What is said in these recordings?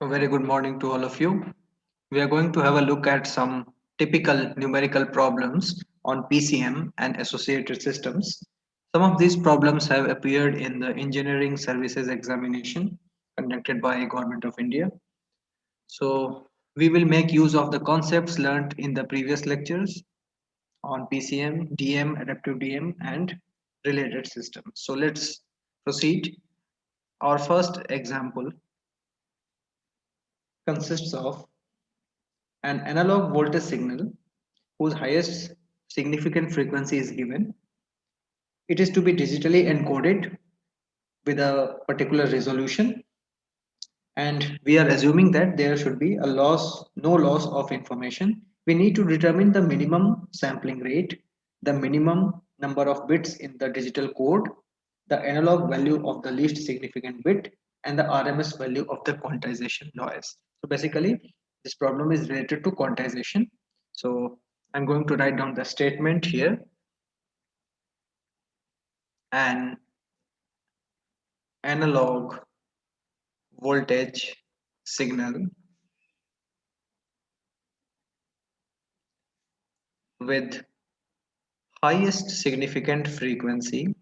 A very good morning to all of you. We are going to have a look at some typical numerical problems on PCM and associated systems. Some of these problems have appeared in the engineering services examination conducted by Government of India. So we will make use of the concepts learnt in the previous lectures on PCM, DM, adaptive DM and related systems. So let's proceed. Our first example consists of an analog voltage signal whose highest significant frequency is given. It is to be digitally encoded with a particular resolution, and we are assuming that there should be no loss of information. We need to determine the minimum sampling rate, the minimum number of bits in the digital code, the analog value of the least significant bit, and the RMS value of the quantization noise. So basically, this problem is related to quantization. So I'm going to write down the statement here. An analog voltage signal with highest significant frequency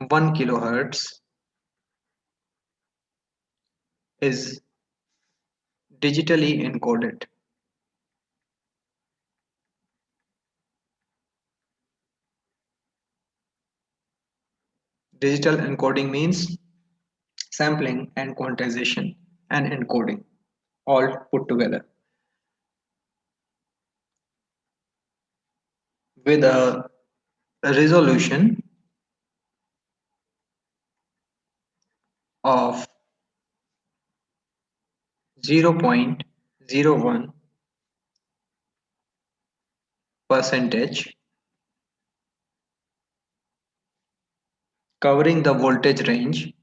one kilohertz is digitally encoded. Digital encoding means sampling and quantization and encoding all put together with a resolution of 0.01 percentage, covering the voltage range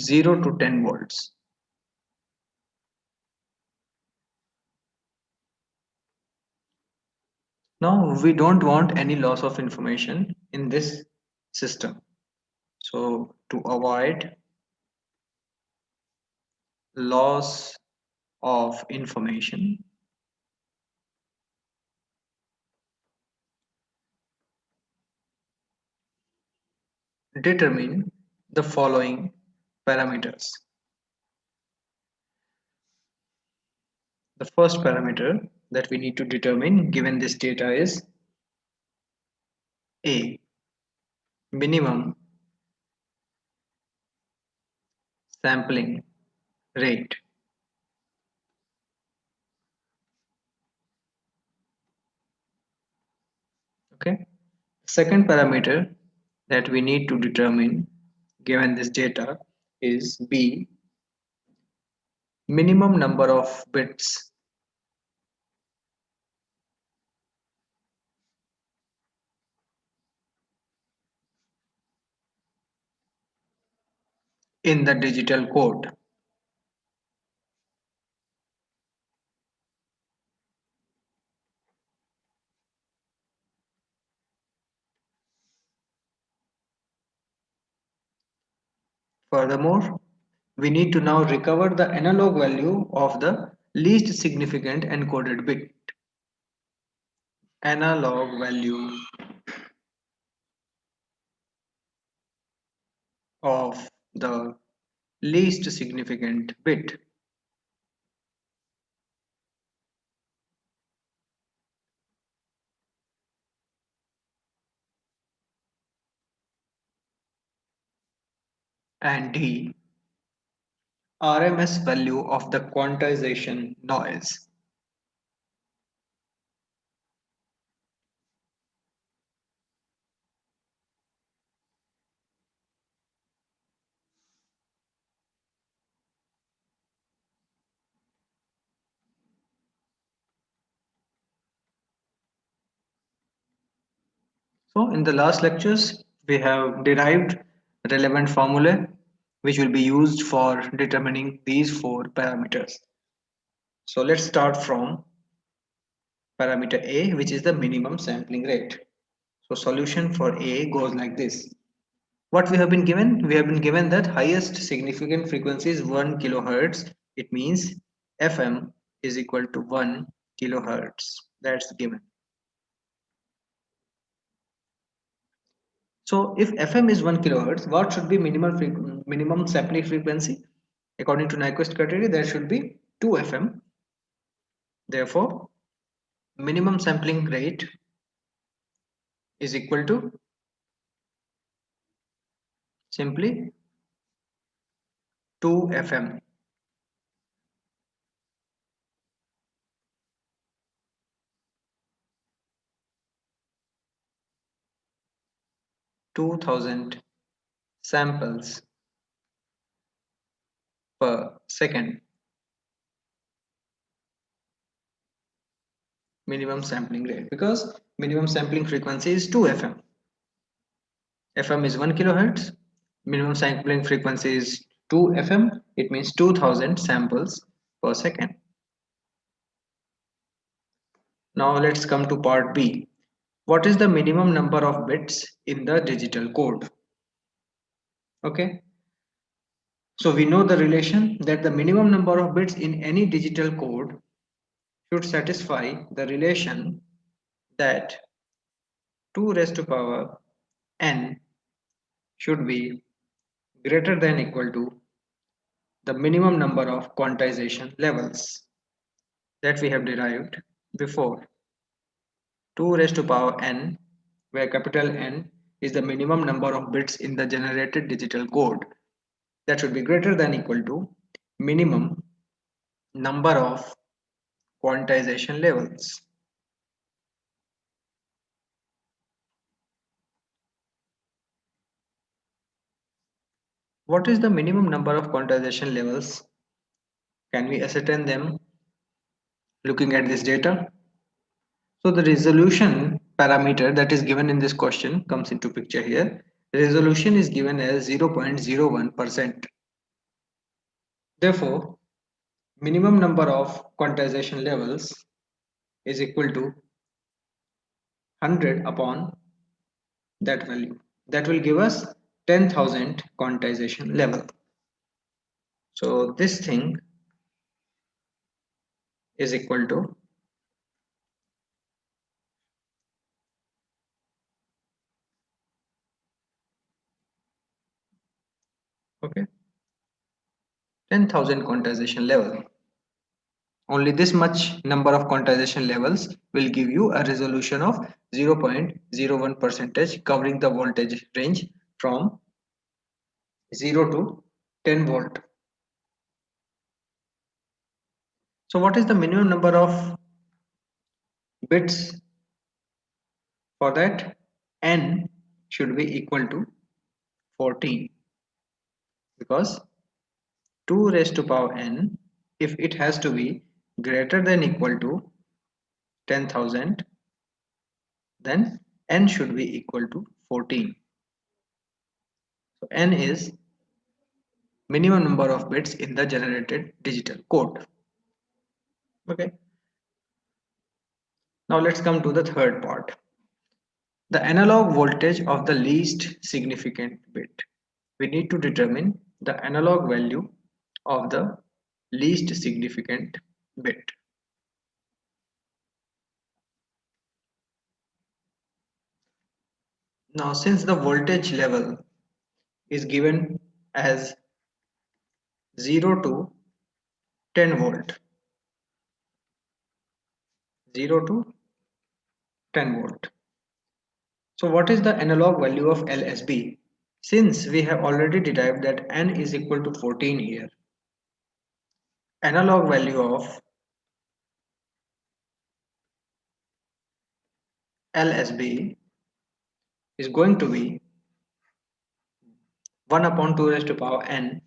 0 to 10 volts. Now we don't want any loss of information in this system. So to avoid loss of information, determine the following parameters. The first parameter that we need to determine given this data is A, minimum sampling rate. Okay. Second parameter that we need to determine given this data is B, minimum number of bits in the digital code. Furthermore, we need to now recover the analog value of the least significant encoded bit. Analog value of the least significant bit. And D, RMS value of the quantization noise. So in the last lectures, we have derived relevant formulae which will be used for determining these four parameters. So let's start from parameter A, which is the minimum sampling rate. So solution for A goes like this. What we have been given? We have been given that highest significant frequency is 1 kilohertz. It means FM is equal to 1 kilohertz. That's given. So if FM is 1 kilohertz, what should be minimum sampling frequency? According to Nyquist criteria, there should be 2 FM. Therefore, minimum sampling rate is equal to simply 2 FM. 2000 samples per second. Minimum sampling rate, because minimum sampling frequency is 2 FM. FM is 1 kilohertz. Minimum sampling frequency is 2 FM. It means 2000 samples per second. Now let's come to part B. What is the minimum number of bits in the digital code? Okay. So we know the relation that the minimum number of bits in any digital code should satisfy the relation that 2 raised to power n should be greater than equal to the minimum number of quantization levels that we have derived before. 2 raised to power n, where capital N is the minimum number of bits in the generated digital code, that should be greater than equal to minimum number of quantization levels. What is the minimum number of quantization levels? Can we ascertain them looking at this data? So the resolution parameter that is given in this question comes into picture here. Resolution is given as 0.01%. Therefore, minimum number of quantization levels is equal to 100 upon that value. That will give us 10,000 quantization level. So this thing is equal to okay 10,000 quantization level. Only this much number of quantization levels will give you a resolution of 0.01 percentage, covering the voltage range from 0 to 10 volt. So what is the minimum number of bits for that? N should be equal to 14, because 2 raised to power n, if it has to be greater than equal to 10,000, then n should be equal to 14. So n is minimum number of bits in the generated digital code. Okay. Now let's come to the third part. The analog voltage of the least significant bit. We need to determine the analog value of the least significant bit. Now since the voltage level is given as 0 to 10 volt, 0 to 10 volt. So what is the analog value of LSB? Since we have already derived that n is equal to 14 here, analog value of LSB is going to be 1 upon 2 raised to power n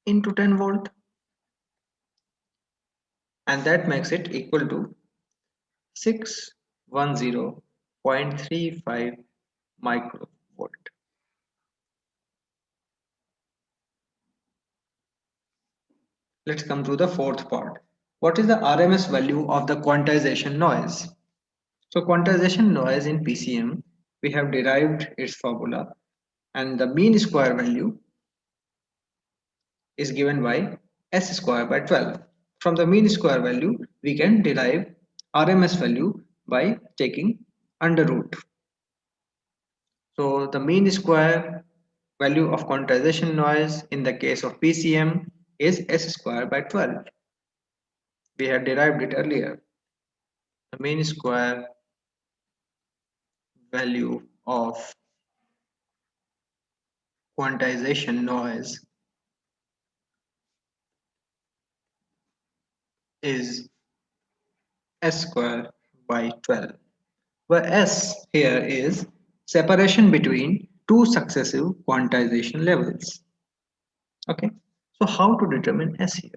into 10 volt, and that makes it equal to 610.35 microvolt. Let's come to the fourth part. What is the RMS value of the quantization noise? So quantization noise in PCM, we have derived its formula, and the mean square value is given by S square by 12. From the mean square value, we can derive RMS value by taking under root. So the mean square value of quantization noise in the case of PCM is S square by 12. We had derived it earlier. The mean square value of quantization noise is S square by 12, where S here is separation between two successive quantization levels. Okay, so how to determine S here?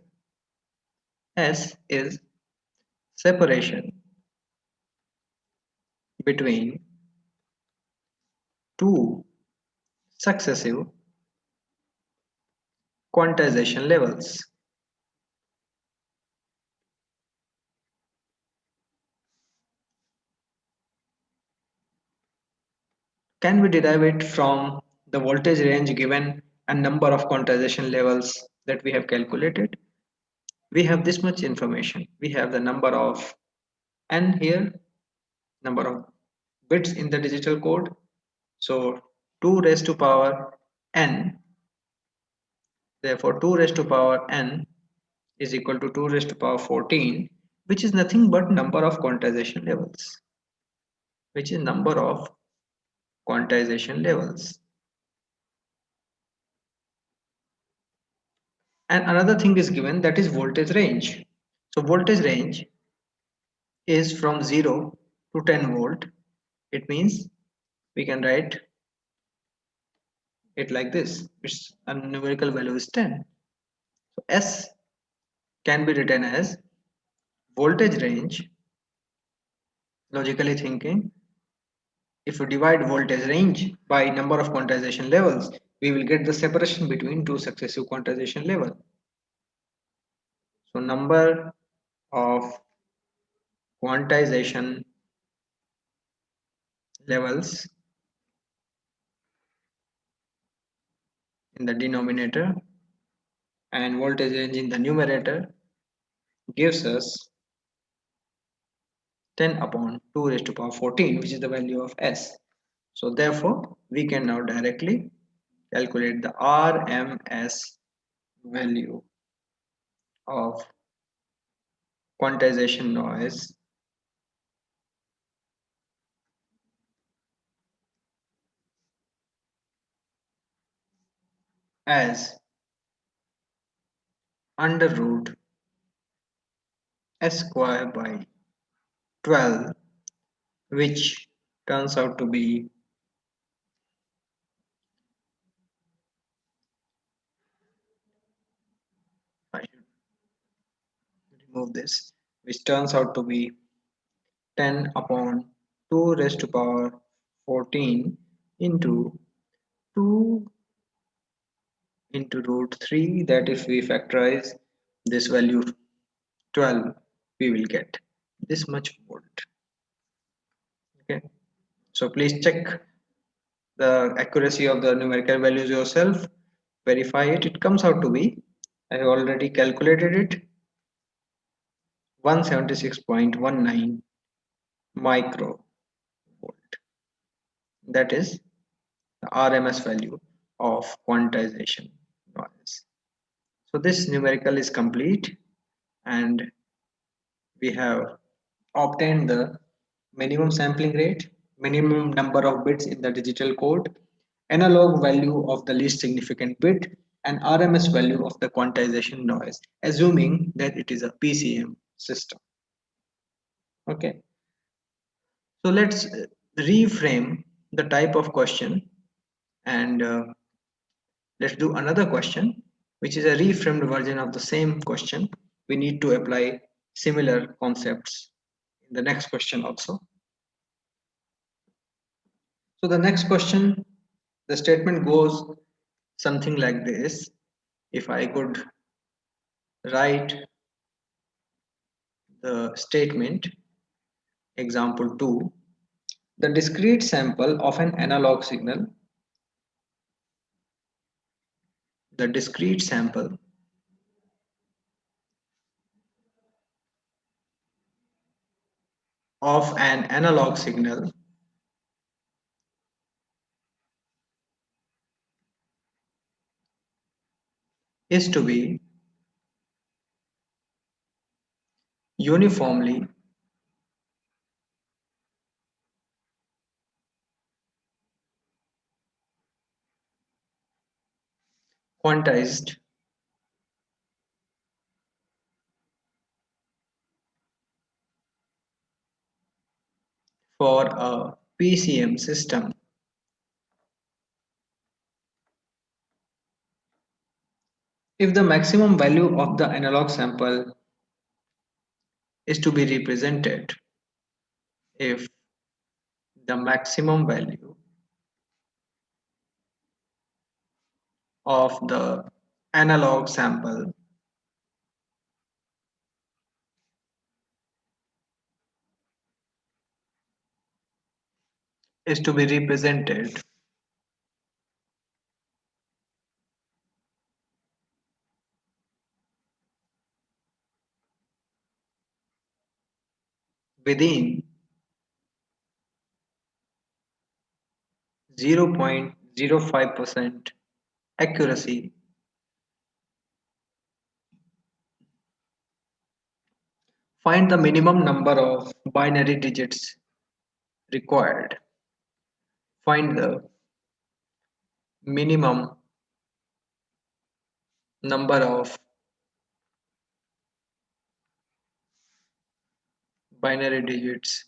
S is separation between two successive quantization levels. Can we derive it from the voltage range given and number of quantization levels that we have calculated? We have this much information. We have the number of n here, number of bits in the digital code. So 2 raised to power n, therefore 2 raised to power n is equal to 2 raised to power 14, which is nothing but number of quantization levels, which is number of quantization levels. And another thing is given, that is voltage range. So voltage range is from 0 to 10 volt. It means we can write it like this. Its a numerical value is 10. So S can be written as voltage range. Logically thinking, if you divide voltage range by number of quantization levels, we will get the separation between two successive quantization levels. So number of quantization levels in the denominator and voltage range in the numerator gives us 10 upon 2 raised to power 14, which is the value of S. So therefore, we can now directly calculate the RMS value of quantization noise as under root S square by 12, which turns out to be I should remove this, which turns out to be 10 upon 2 raised to power 14 into 2 into root 3, that if we factorize this value 12, we will get this much volt. Okay, so please check the accuracy of the numerical values yourself, verify it. It comes out to be, I have already calculated it, 176.19 microvolt. That is the RMS value of quantization noise. So this numerical is complete, and we have obtained the minimum sampling rate, minimum number of bits in the digital code, analog value of the least significant bit, and RMS value of the quantization noise, assuming that it is a PCM system. Okay, so let's reframe the type of question, and let's do another question, which is a reframed version of the same question. We need to apply similar concepts in the next question also. So the next question, the statement goes something like this. If I could write the statement, example 2, the discrete sample of an analog signal, the discrete sample of an analog signal is to be uniformly quantized for a PCM system if the maximum value of the analog sample is to be represented, if the maximum value of the analog sample is to be represented within 0.05% accuracy, find the minimum number of binary digits required. Find the minimum number of binary digits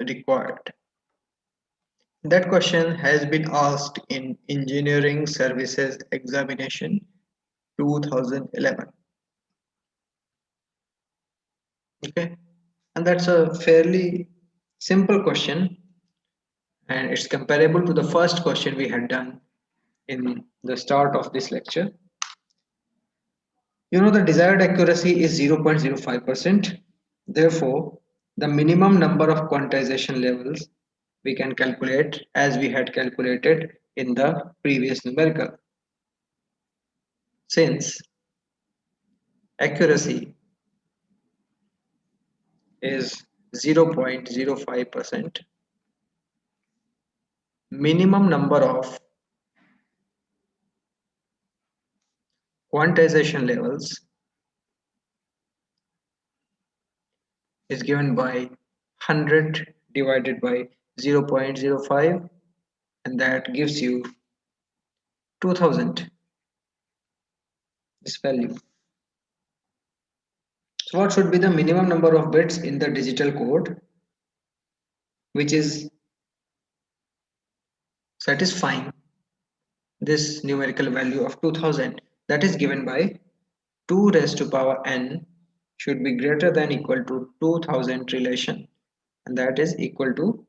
required. That question has been asked in Engineering Services Examination 2011. Okay, and that's a fairly simple question, and it's comparable to the first question we had done in the start of this lecture. You know, the desired accuracy is 0.05%. Therefore, the minimum number of quantization levels we can calculate as we had calculated in the previous numerical. Since accuracy is 0.05%, minimum number of quantization levels is given by 100 divided by 0.05, and that gives you 2000, this value. So what should be the minimum number of bits in the digital code which is satisfying this numerical value of 2000, that is given by 2 raised to power n should be greater than equal to 2000 relation, and that is equal to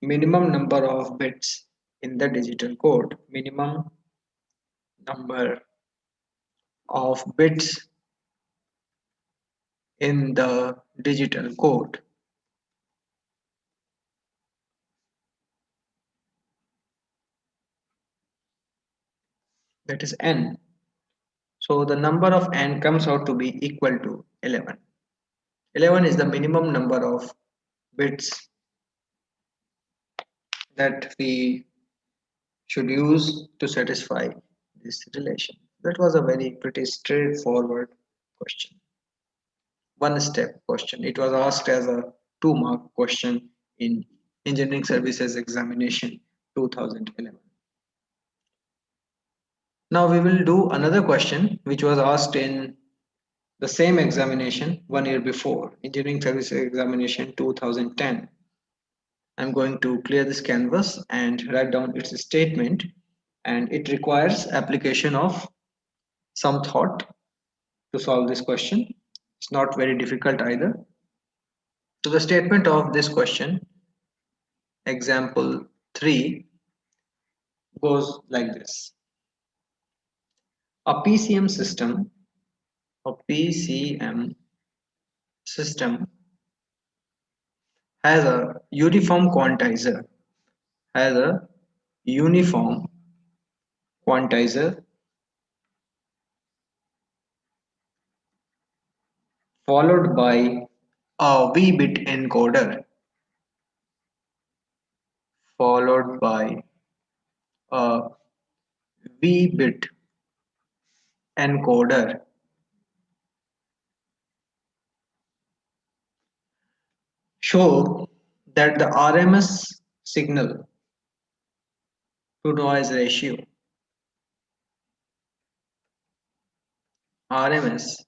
minimum number of bits in the digital code. Minimum number of bits in the digital code, that is n. So the number of n comes out to be equal to 11. 11 is the minimum number of bits that we should use to satisfy this relation. That was a very pretty straightforward question. One step question. It was asked as a 2-mark question in Engineering Services Examination 2011. Now we will do another question which was asked in the same examination 1 year before, Engineering Services Examination 2010. I'm going to clear this canvas and write down its statement, and it requires application of some thought to solve this question. It's not very difficult either. So the statement of this question, example 3, goes like this. A PCM system, a PCM system has a uniform quantizer, has a uniform quantizer followed by a V-bit encoder, followed by a V-bit encoder. Show that the RMS signal to noise ratio, RMS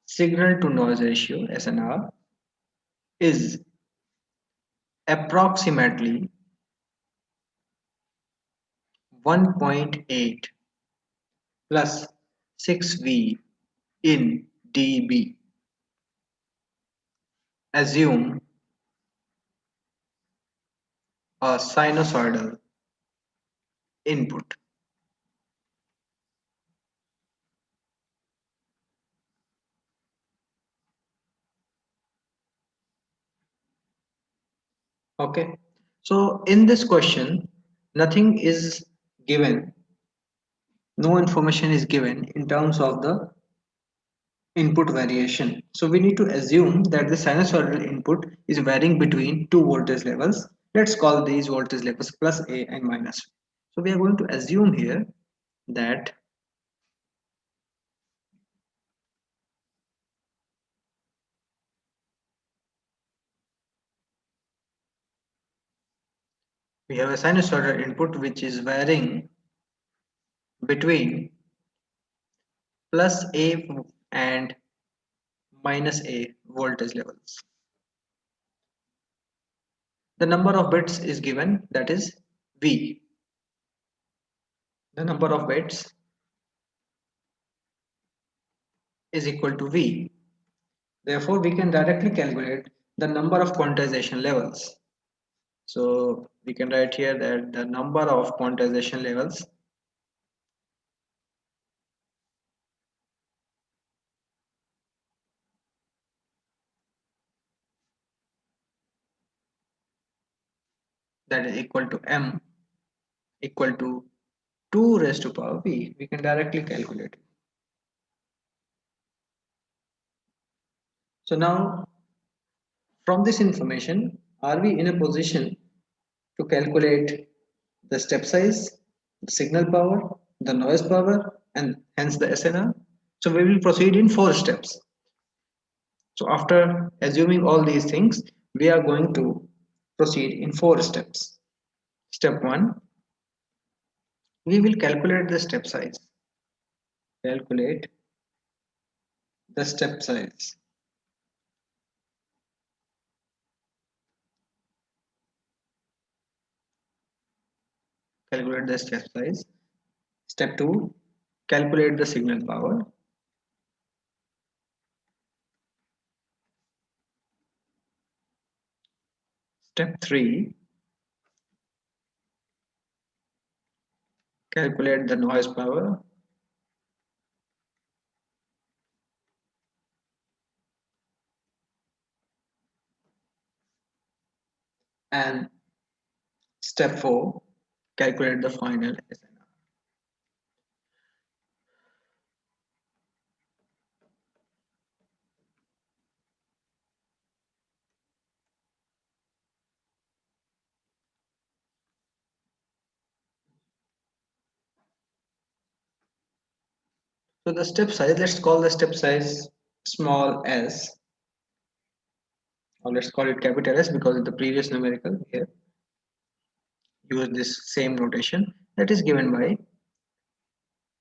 signal to noise ratio SNR, is approximately 1.8 plus 6V in dB. Assume a sinusoidal input. Okay. So in this question, nothing is given, no information is given in terms of the input variation. So we need to assume that the sinusoidal input is varying between two voltage levels. Let's call these voltage levels plus A and minus B. So we are going to assume here that we have a sinusoidal input which is varying between plus A and minus A voltage levels. The number of bits is given, that is V. The number of bits is equal to V. Therefore, we can directly calculate the number of quantization levels. So we can write here that the number of quantization levels that is equal to M equal to 2 raised to power V. We can directly calculate it. So now from this information, are we in a position to calculate the step size, the signal power, the noise power, and hence the SNR? So we will proceed in 4 steps. So after assuming all these things, we are going to proceed in 4 steps. Step 1, we will calculate the step size. Calculate the step size. Calculate the step size. Step 2, calculate the signal power. Step 3, calculate the noise power. And step 4, calculate the final SNR. So the step size, let's call the step size small s, or let's call it capital S because in the previous numerical here use this same notation, that is given by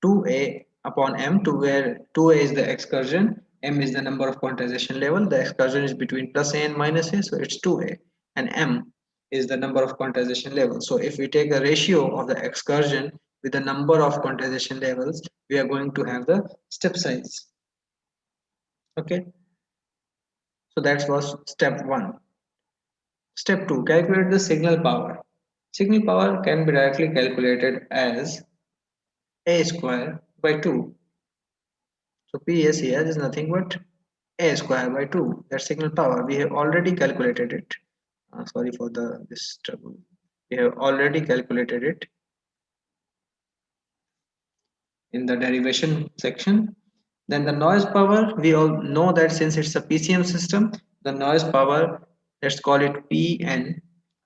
2a upon m, to where 2a is the excursion, m is the number of quantization level, the excursion is between plus a and minus a, so it's 2a, and m is the number of quantization levels. So if we take a ratio of the excursion with the number of quantization levels, we are going to have the step size. Okay, So that was step 1. Step 2, calculate the signal power. Signal power can be directly calculated as a square by 2. So PSES is nothing but a square by 2. That's signal power. We have already calculated it. Sorry for this trouble. We have already calculated it in the derivation section. Then the noise power, we all know that since it's a PCM system, the noise power, let's call it Pn,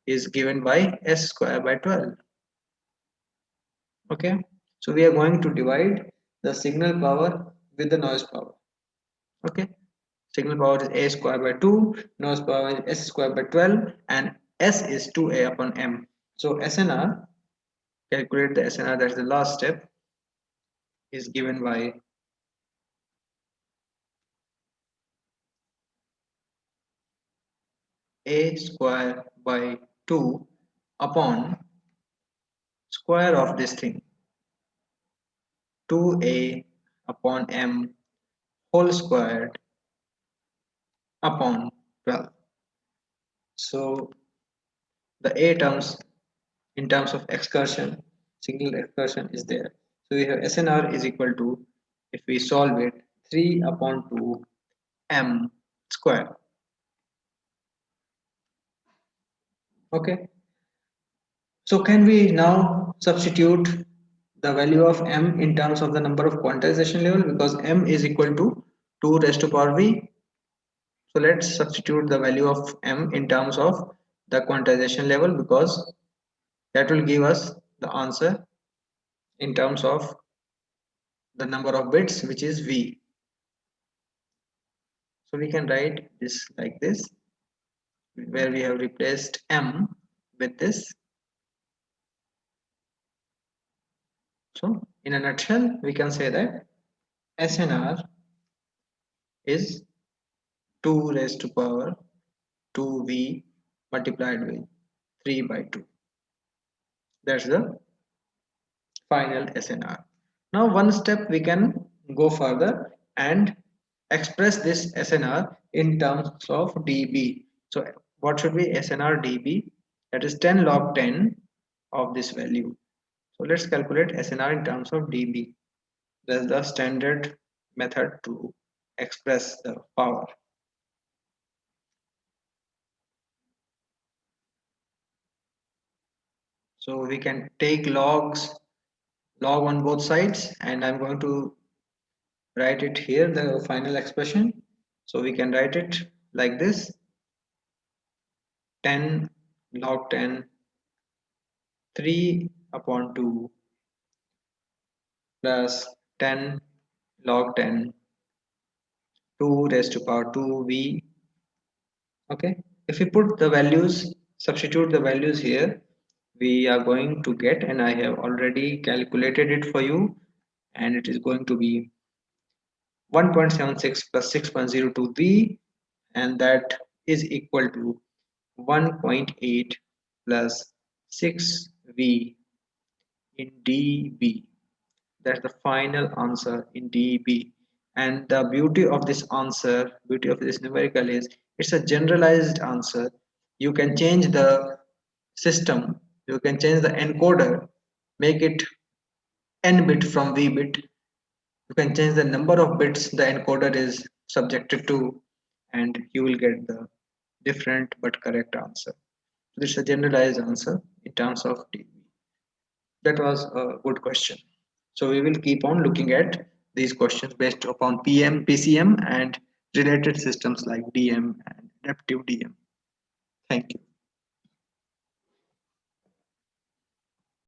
is given by S square by 12. Okay, so we are going to divide the signal power with the noise power. Okay, signal power is a square by 2, noise power is s square by 12, and s is 2a upon m. So SNR, calculate the SNR, that's the last step, is given by a square by 2 upon square of this thing, 2a upon m whole squared upon 12. So the a terms in terms of excursion, single excursion is there. So we have SNR is equal to, if we solve it, 3 upon 2 m square. Okay. So can we now substitute the value of m in terms of the number of quantization level, because m is equal to 2 raised to power v. So let's substitute the value of m in terms of the quantization level, because that will give us the answer in terms of the number of bits, which is v. So we can write this like this, where we have replaced m with this. So in a nutshell, we can say that SNR is 2 raised to power 2v multiplied with 3 by 2. That's the final SNR. Now one step we can go further and express this SNR in terms of dB. So what should be SNR dB? That is 10 log 10 of this value. So let's calculate SNR in terms of dB. That's the standard method to express the power. So we can take log on both sides, and I'm going to write it here, the final expression. So we can write it like this: 10 log 10, 3 upon 2 plus 10 log 10, 2 raised to power 2v. Okay, if we put the values, substitute the values here, we are going to get, and I have already calculated it for you, and it is going to be 1.76 plus 6.02 v, and that is equal to 1.8 plus 6 v in dB. That's the final answer in dB. And the beauty of this answer, beauty of this numerical, is it's a generalized answer. You can change the system, you can change the encoder, make it n bit from v bit. You can change the number of bits the encoder is subjected to, and you will get the different but correct answer. This is a generalized answer in terms of dB. That was a good question. So we will keep on looking at these questions based upon PM, PCM, and related systems like DM and adaptive DM. Thank you.